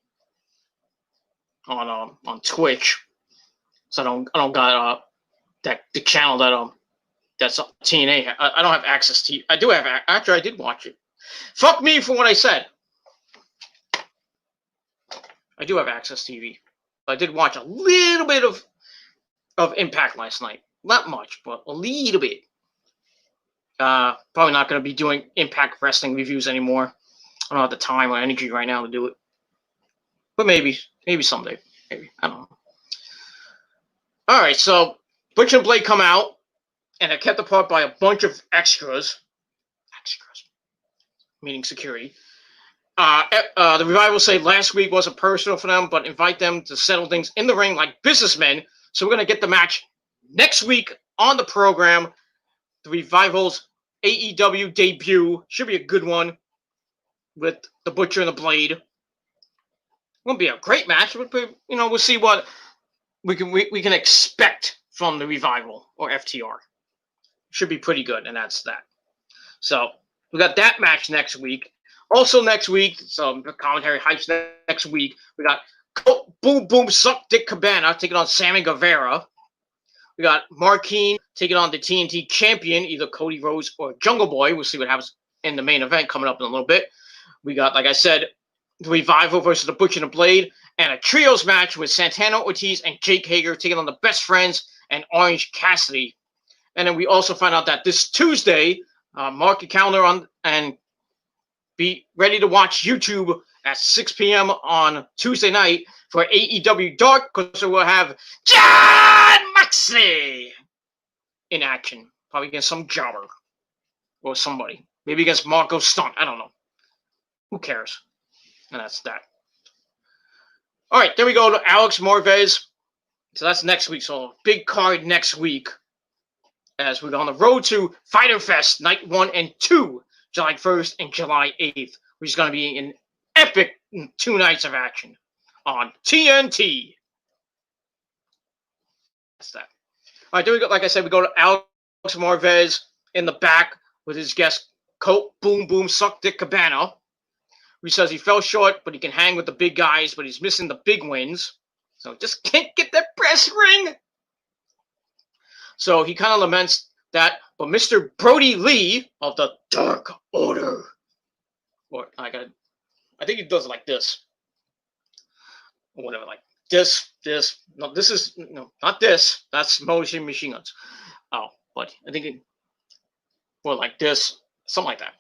on Twitch. So I don't got the channel that's TNA. I don't have access to. I do have. Actually, I did watch it. Fuck me for what I said. I do have access TV. I did watch a little bit of Impact last night. Not much, but a little bit. Probably not going to be doing Impact Wrestling reviews anymore. I don't have the time or energy right now to do it. But maybe someday. Maybe. I don't know. All right, so Butcher and Blade come out, and they're kept apart by a bunch of extras. Meaning security. The Revival say last week wasn't personal for them, but invite them to settle things in the ring like businessmen. So we're going to get the match next week on the program. The Revival's AEW debut should be a good one with the Butcher and the Blade. Won't be a great match, but we'll see what we can expect from the Revival or FTR. Should be pretty good, and that's that. So we got that match next week. Also next week, some commentary hypes next week. We got Boom Boom Suck Dick Cabana taking on Sammy Guevara. We got Marquine taking on the TNT champion, either Cody Rhodes or Jungle Boy. We'll see what happens in the main event coming up in a little bit. We got, like I said, the Revival versus the Butcher and the Blade, and a trios match with Santana Ortiz and Jake Hager taking on the Best Friends and Orange Cassidy. And then we also find out that this Tuesday, mark your calendar on and be ready to watch YouTube at 6 p.m. on Tuesday night for AEW Dark, because we'll have Jon Moxley in action, probably against some jobber or somebody, maybe against Marco Stunt. I don't know. Who cares? And that's that. All right, there we go to Alex Marvez. So that's next week. So big card next week as we're on the road to Fyter Fest Night 1 and 2, July 1st and July 8th, which is going to be an epic 2 nights of action on TNT. That's that. All right, there we go. Like I said, we go to Alex Marvez in the back with his guest, Colt Boom Boom Suck Dick Cabana. He says he fell short, but he can hang with the big guys, but he's missing the big wins. So just can't get that brass ring. So he kind of laments that, but Mr. Brody Lee of the Dark Order, or I think he does it like this, or whatever, like this. No, this is no, not this. That's Motion Machine Guns. Oh, but I think or like this, something like that.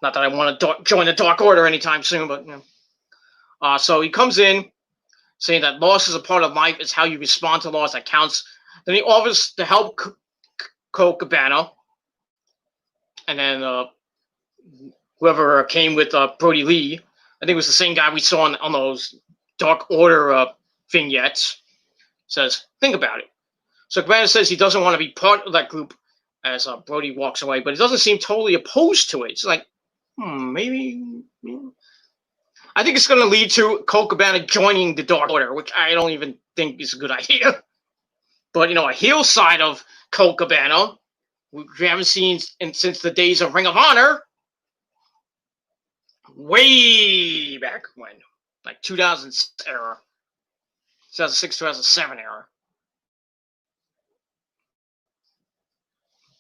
Not that I want to join the Dark Order anytime soon, but you know. So he comes in saying that loss is a part of life. It's how you respond to loss that counts. Then he offers to help Colt Cabana, and then whoever came with Brody Lee, I think it was the same guy we saw on those Dark Order vignettes, says, think about it. So Cabana says he doesn't want to be part of that group as Brody walks away, but he doesn't seem totally opposed to it. It's like, maybe. I think it's going to lead to Colt Cabana joining the Dark Order, which I don't even think is a good idea. But, you know, a heel side of Colt Cabana, which we haven't seen since the days of Ring of Honor, way back when, like 2006 era, 2006, 2007 era.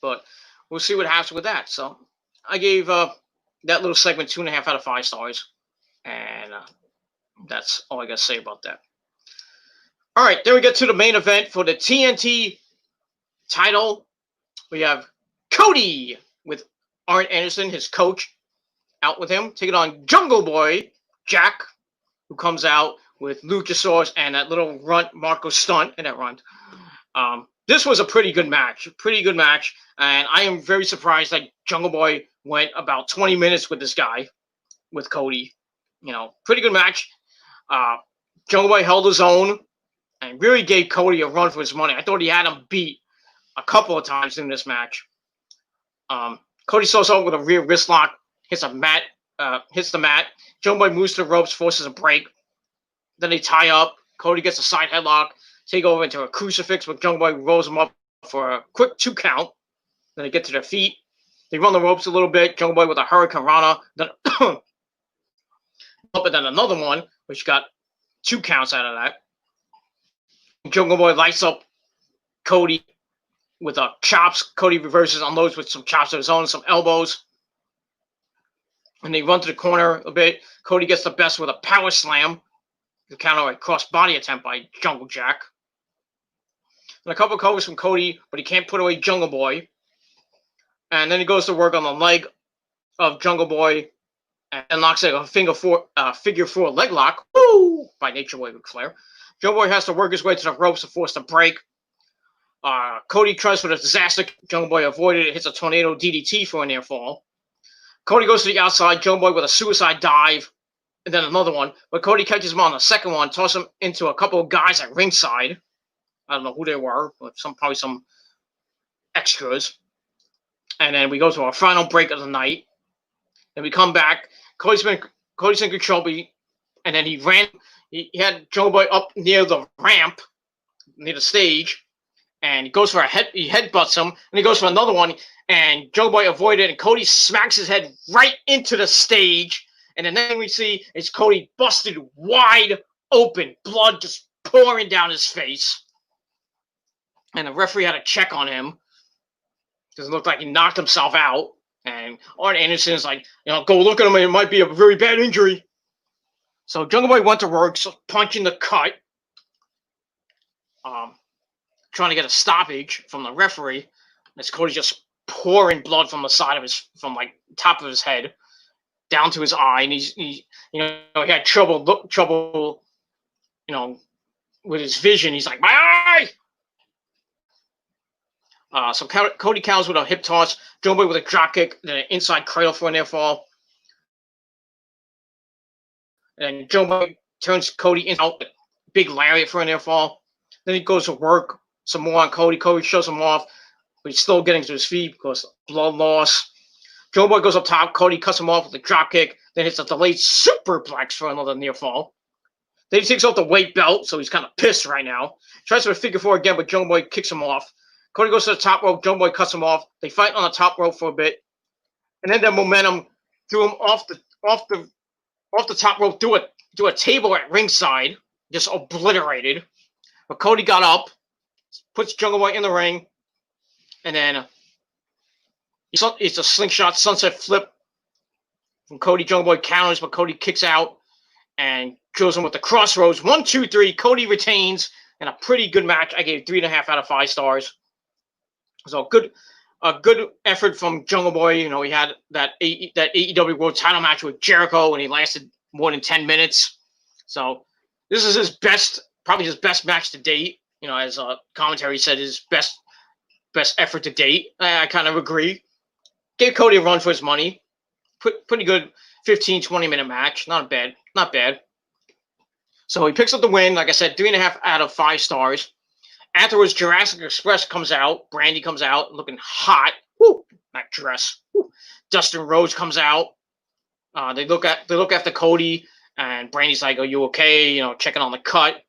But we'll see what happens with that. So I gave that little segment 2.5 out of 5 stars. And that's all I got to say about that. All right, then we get to the main event for the TNT title. We have Cody with Arn Anderson, his coach, out with him, taking on Jungle Boy Jack, who comes out with Luchasaurus and that little runt Marco Stunt in that runt. This was a pretty good match, and I am very surprised that Jungle Boy went about 20 minutes with this guy, with Cody. You know, pretty good match. Jungle Boy held his own and really gave Cody a run for his money. I thought he had him beat a couple of times in this match. Cody starts out with a rear wrist lock, hits the mat. Jungle Boy moves to the ropes, forces a break. Then they tie up. Cody gets a side headlock, take over into a crucifix, but Jungle Boy rolls him up for a quick 2 count. Then they get to their feet. They run the ropes a little bit. Jungle Boy with a Hurricane Rana. Then up and then another one, which got 2 counts out of that. Jungle Boy lights up Cody with chops. Cody reverses, unloads with some chops of his own, some elbows. And they run to the corner a bit. Cody gets the best with a power slam. The counter a cross-body attempt by Jungle Jack. And a couple of covers from Cody, but he can't put away Jungle Boy. And then he goes to work on the leg of Jungle Boy and knocks like a figure 4 leg lock. Woo! By Nature Boy Ric Flair. Jungle Boy has to work his way to the ropes to force the break. Cody tries for the disaster. Jungle Boy avoided it, hits a tornado DDT for a near fall. Cody goes to the outside. Jungle Boy with a suicide dive. And then another one. But Cody catches him on the second one, tosses him into a couple of guys at ringside. I don't know who they were, but probably some extras. And then we go to our final break of the night. Then we come back. Cody's in control, and then he had Jungle Boy up near the ramp, near the stage, and he goes for he headbutts him, and he goes for another one, and Jungle Boy avoided, and Cody smacks his head right into the stage, and then we see is Cody busted wide open, blood just pouring down his face. and the referee had to check on him because it looked like he knocked himself out. And Arn Anderson's like, go look at him. It might be a very bad injury. So Jungle Boy went to work, punching the cut, trying to get a stoppage from the referee. As Cody just pouring blood from the side of from like top of his head down to his eye, and he had trouble, with his vision. He's like, my eye. So Cody counters with a hip toss, Jungle Boy with a drop kick, then an inside cradle for a near fall. And Jungle Boy turns Cody out, big lariat for a near fall. Then he goes to work some more on Cody. Cody shows him off, but he's still getting to his feet because of blood loss. Jungle Boy goes up top. Cody cuts him off with a drop kick, then hits a delayed superplex for another near fall. Then he takes off the weight belt, so he's kind of pissed right now. Tries to figure four again, but Jungle Boy kicks him off. Cody goes to the top rope. Jungle Boy cuts him off. They fight on the top rope for a bit, and then the momentum threw him off the top rope. Do a table at ringside, just obliterated. But Cody got up, puts Jungle Boy in the ring, and then it's a slingshot sunset flip from Cody. Jungle Boy counters, but Cody kicks out and kills him with the crossroads. 1, 2, 3. Cody retains in a pretty good match. I gave 3.5 out of 5 stars. So a good effort from Jungle Boy. He had that AEW World Title match with Jericho, and he lasted more than 10 minutes. So this is probably his best match to date. As commentary said, his best effort to date. I kind of agree. Gave Cody a run for his money. Pretty good 15, 20-minute match. Not bad. So he picks up the win. Like I said, 3.5 out of 5 stars. Afterwards, Jurassic Express comes out. Brandy comes out looking hot. Woo! That dress. Woo. Dustin Rhodes comes out. They look after Cody, and Brandy's like, "Are you okay?" Checking on the cut.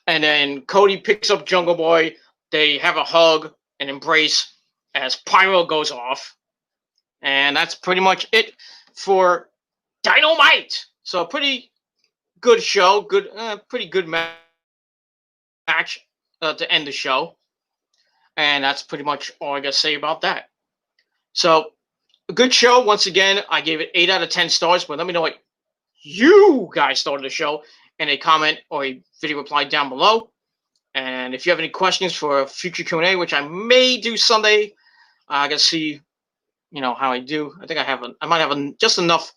And then Cody picks up Jungle Boy. They have a hug and embrace as Pyro goes off. And that's pretty much it for Dynamite. So a pretty good show. Pretty good match to end the show. And that's pretty much all I got to say about that. So a good show. Once again, I gave it 8 out of 10 stars. But let me know what you guys thought of the show in a comment or a video reply down below. And if you have any questions for a future Q&A, which I may do Sunday, I gotta see, how I do. I think I might have just enough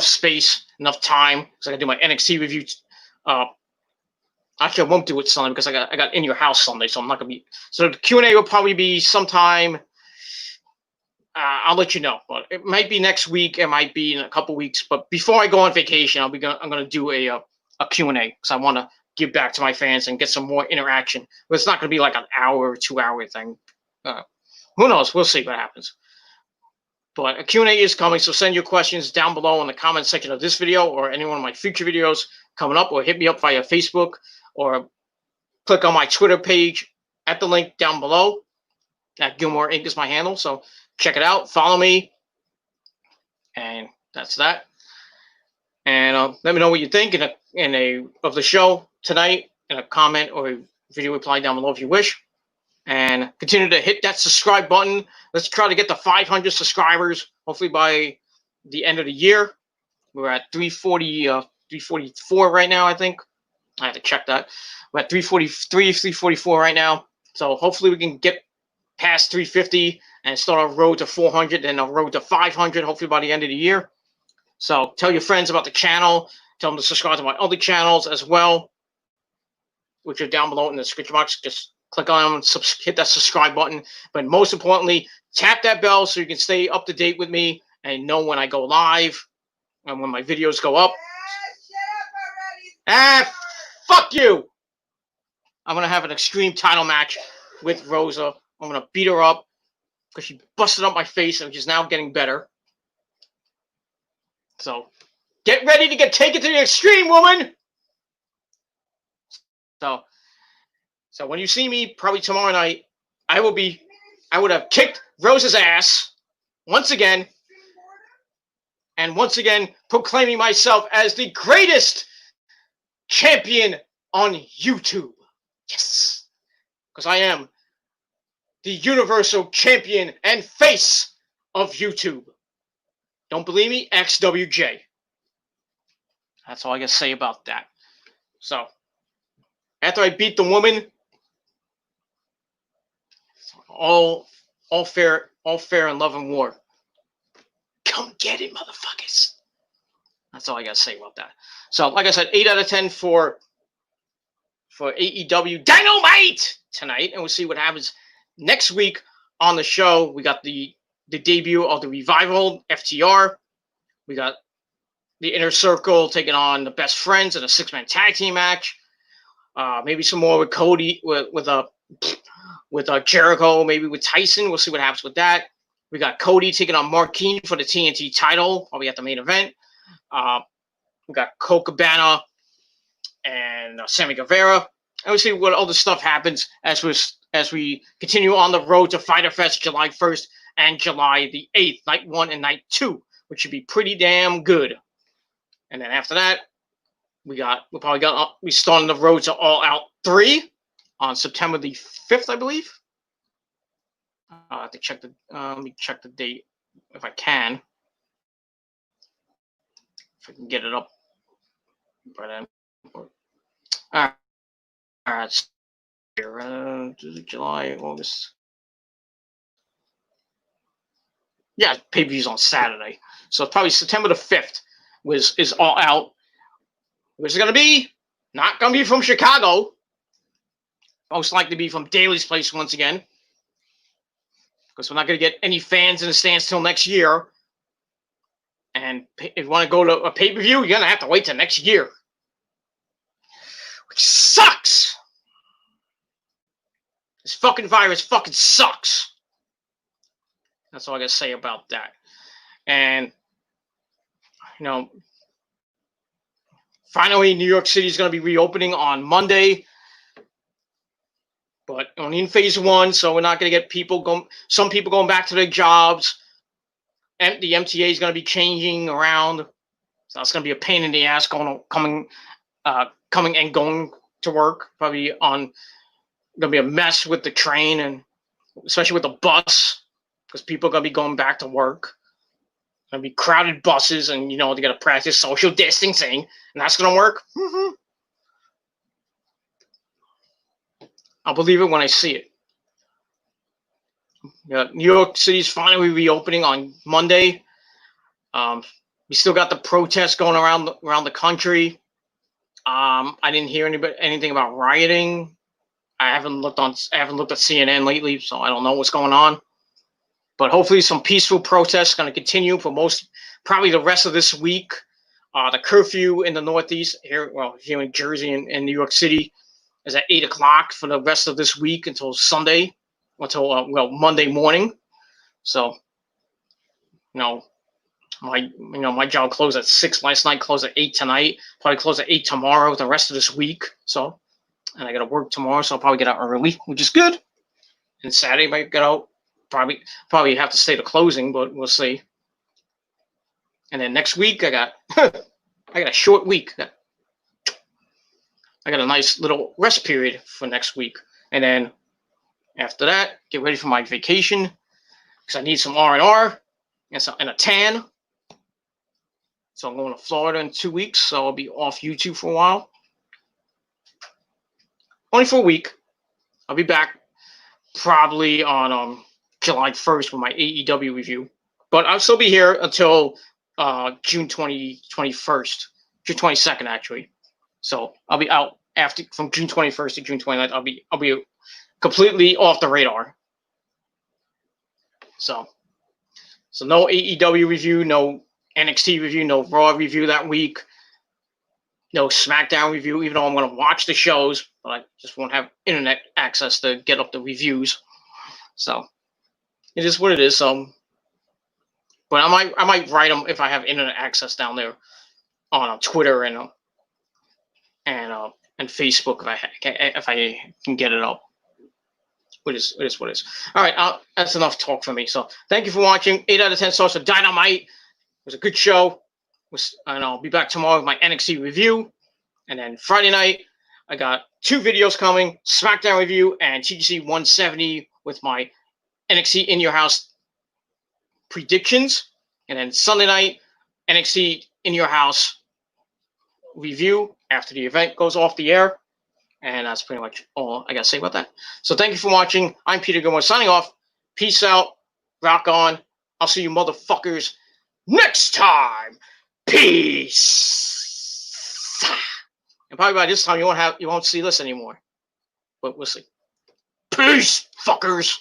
space, enough time, because I gotta do my NXT review. Actually, I won't do it Sunday because I got In Your House Sunday, so I'm not gonna be. So the Q&A will probably be sometime. I'll let you know, but it might be next week. It might be in a couple weeks. But before I go on vacation, I'm gonna do a Q&A because I want to give back to my fans and get some more interaction. But it's not gonna be like an hour or 2 hour thing. Who knows? We'll see what happens. But a Q&A is coming, so send your questions down below in the comment section of this video or any one of my future videos coming up, or hit me up via Facebook or click on my Twitter page at the link down below. At Gilmore Inc. is my handle, so check it out. Follow me, and that's that. And let me know what you think of the show tonight in a comment or a video reply down below if you wish. And continue to hit that subscribe button. Let's try to get to 500 subscribers, hopefully by the end of the year. We're at 344 right now, I think. I have to check that. We're at 343, 344 right now. So hopefully we can get past 350 and start a road to 400 and a road to 500, hopefully by the end of the year. So tell your friends about the channel. Tell them to subscribe to my other channels as well, which are down below in the description box. Just click on them, hit that subscribe button. But most importantly, tap that bell so you can stay up to date with me and know when I go live and when my videos go up. Fuck you! I'm going to have an extreme title match with Rosa. I'm going to beat her up because she busted up my face, and she's now getting better. So get ready to get taken to the extreme, woman! So when you see me, probably tomorrow night, I would have kicked Rosa's ass once again, and once again proclaiming myself as the greatest champion on YouTube. Yes. because I am the universal champion and face of YouTube. Don't believe me? XWJ. That's all I can say about that. So, after I beat the woman, all fair in love and war. Come get it, motherfuckers. That's all I gotta say about that. So, like I said, 8 out of 10 for AEW Dynamite tonight, and we'll see what happens next week on the show. We got the debut of the Revival, FTR. We got the Inner Circle taking on the Best Friends in a 6-man tag team match. Maybe some more with Cody, with Jericho, maybe with Tyson. We'll see what happens with that. We got Cody taking on Marquine for the TNT title, probably at the main event. We got Colt Cabana and Sammy Guevara. And we'll see what other stuff happens as we continue on the road to Fyter Fest July 1st and July the 8th, night 1 and night 2, which should be pretty damn good. And then after that, we start on the road to All Out 3 on September the 5th, I believe. I have to check let me check the date if I can. If I can get it up by then. All right. July, August. Yeah, pay-per-view's on Saturday. So probably September the 5th is All Out. Which is going to be, not going to be from Chicago. Most likely to be from Daly's Place once again. Because we're not going to get any fans in the stands till next year. And if you want to go to a pay-per-view, you're going to have to wait till next year. Which sucks! This fucking virus fucking sucks. That's all I got to say about that. And, finally, New York City is going to be reopening on Monday. But only in phase 1, so we're not going to get some people going back to their jobs. And the MTA is going to be changing around. So it's going to be a pain in the ass coming and going to work. Probably going to be a mess with the train, and especially with the bus, because people are going to be going back to work. Going to be crowded buses, and they got to practice social distancing, and that's going to work. Mm-hmm. I'll believe it when I see it. New York City's finally reopening on Monday. We still got the protests going around the country. I didn't hear anything about rioting. I haven't looked at CNN lately, so I don't know what's going on. But hopefully some peaceful protests going to continue for probably the rest of this week. The curfew in the Northeast, here in Jersey and New York City, is at 8 o'clock for the rest of this week until Sunday, Monday morning. So, my job closed at 6 last night, closed at 8 tonight, probably close at 8 tomorrow, the rest of this week. So, and I got to work tomorrow, so I'll probably get out early, which is good. And Saturday I might get out. Probably have to stay to closing, but we'll see. And then next week I got a short week. I got a nice little rest period for next week. And then after that, get ready for my vacation because I need some R&R and a tan. So I'm going to Florida in 2 weeks, so I'll be off YouTube for a while. Only for a week. I'll be back probably on July 1st with my AEW review. But I'll still be here until June 21st. June 22nd, actually. So I'll be out from June 21st to June 29th. I'll be completely off the radar. So no AEW review, no NXT review, no Raw review that week, no SmackDown review, even though I'm going to watch the shows, but I just won't have internet access to get up the reviews. So it is what it is. But I might write them if I have internet access down there on Twitter and Facebook if I can get it up. It is what it is. All right, that's enough talk for me. So thank you for watching. 8 out of 10 stars for Dynamite. It was a good show. And I'll be back tomorrow with my NXT review. And then Friday night, I got 2 videos coming: SmackDown review and TGC 170 with my NXT In Your House predictions, and then Sunday night NXT In Your House review after the event goes off the air. And that's pretty much all I gotta say about that. So thank you for watching. I'm Peter Gilmore signing off. Peace out. Rock on. I'll see you motherfuckers next time. Peace. And probably by this time you won't see this anymore. But we'll see. Peace, fuckers.